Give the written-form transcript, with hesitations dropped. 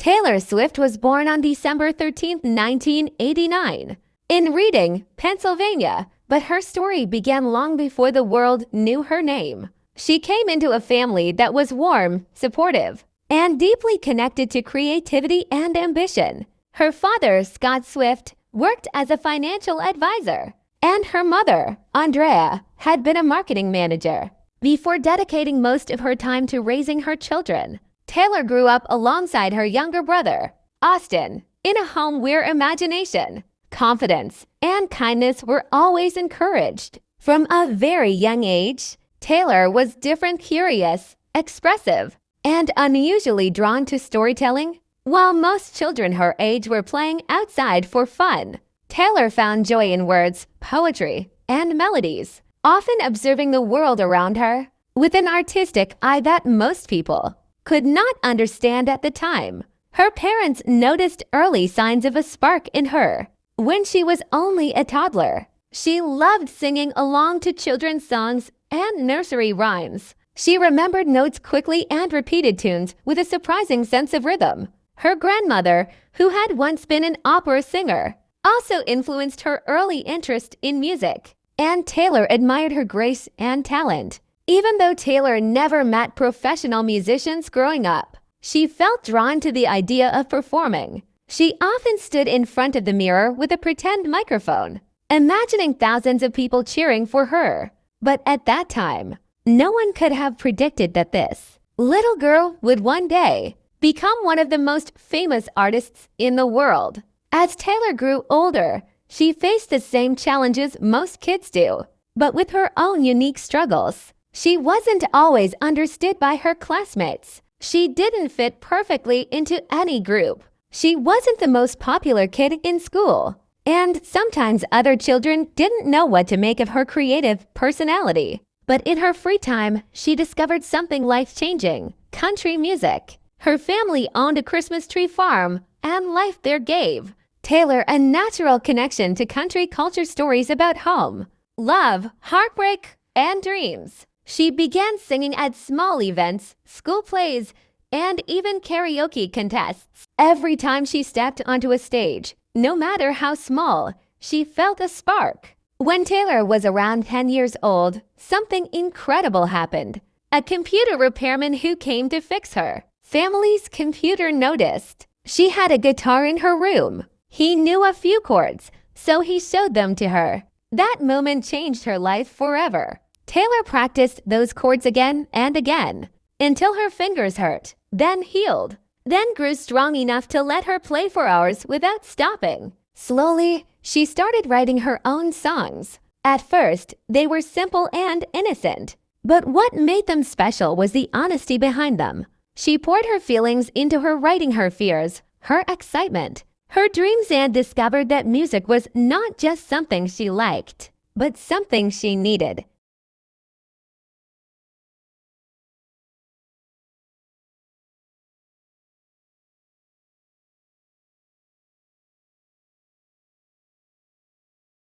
Taylor Swift was born on December 13, 1989, in Reading, Pennsylvania, but her story began long before the world knew her name. She came into a family that was warm, supportive, and deeply connected to creativity and ambition. Her father, Scott Swift, worked as a financial advisor, and her mother, Andrea, had been a marketing manager. Before dedicating most of her time to raising her children, Taylor grew up alongside her younger brother, Austin, in a home where imagination, confidence, and kindness were always encouraged. From a very young age, Taylor was different, curious, expressive, and unusually drawn to storytelling. While most children her age were playing outside for fun, Taylor found joy in words, poetry, and melodies, often observing the world around her with an artistic eye that most people could not understand at the time. Her parents noticed early signs of a spark in her. When she was only a toddler, she loved singing along to children's songs and nursery rhymes. She remembered notes quickly and repeated tunes with a surprising sense of rhythm. Her grandmother, who had once been an opera singer, also influenced her early interest in music, and Taylor admired her grace and talent. Even though Taylor never met professional musicians growing up, she felt drawn to the idea of performing. She often stood in front of the mirror with a pretend microphone, imagining thousands of people cheering for her. But at that time, no one could have predicted that this little girl would one day become one of the most famous artists in the world. As Taylor grew older, she faced the same challenges most kids do, but with her own unique struggles. She wasn't always understood by her classmates. She didn't fit perfectly into any group. She wasn't the most popular kid in school, and sometimes other children didn't know what to make of her creative personality. But in her free time, she discovered something life-changing: country music. Her family owned a Christmas tree farm, and life there gave Taylor a natural connection to country culture stories about home, love, heartbreak, and dreams. She began singing at small events, school plays, and even karaoke contests. Every time she stepped onto a stage, no matter how small, she felt a spark. When Taylor was around 10 years old, something incredible happened. A computer repairman who came to fix her family's computer noticed she had a guitar in her room. He knew a few chords, so he showed them to her. That moment changed her life forever. Taylor practiced those chords again and again until her fingers hurt, then healed, then grew strong enough to let her play for hours without stopping. Slowly, she started writing her own songs. At first, they were simple and innocent, but what made them special was the honesty behind them. She poured her feelings into her writing, her fears, her excitement, her dreams, and discovered that music was not just something she liked, but something she needed.